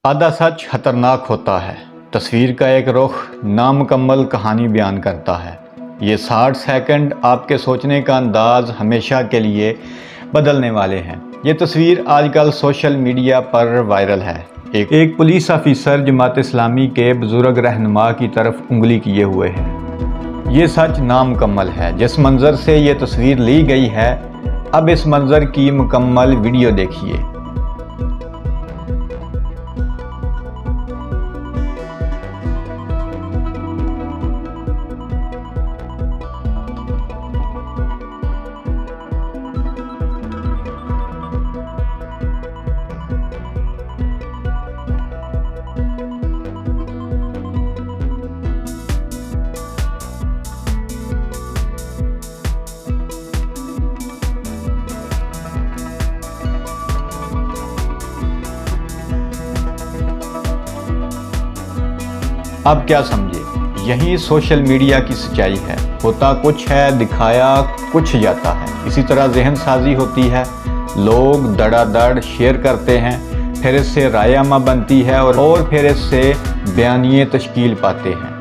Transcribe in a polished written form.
आधा सच खतरनाक होता है। तस्वीर का एक रुख नामुकम्मल कहानी बयान करता है। ये 60 सेकंड आपके सोचने का अंदाज हमेशा के लिए बदलने वाले हैं। ये तस्वीर आजकल सोशल मीडिया पर वायरल है। एक पुलिस ऑफिसर जमात इस्लामी के बुजुर्ग रहनुमा की तरफ उंगली किए हुए है। ये सच नामुकम्मल है। जिस मंजर से ये तस्वीर ली गई है, अब इस मंजर की मुकम्मल वीडियो देखिए। अब क्या समझे, यही सोशल मीडिया की सच्चाई है। होता कुछ है, दिखाया कुछ जाता है। इसी तरह जहन साजी होती है, लोग धड़ाधड़ शेयर करते हैं, फिर इससे राय अमा बनती है और फिर इससे बयानिए तश्कील पाते हैं।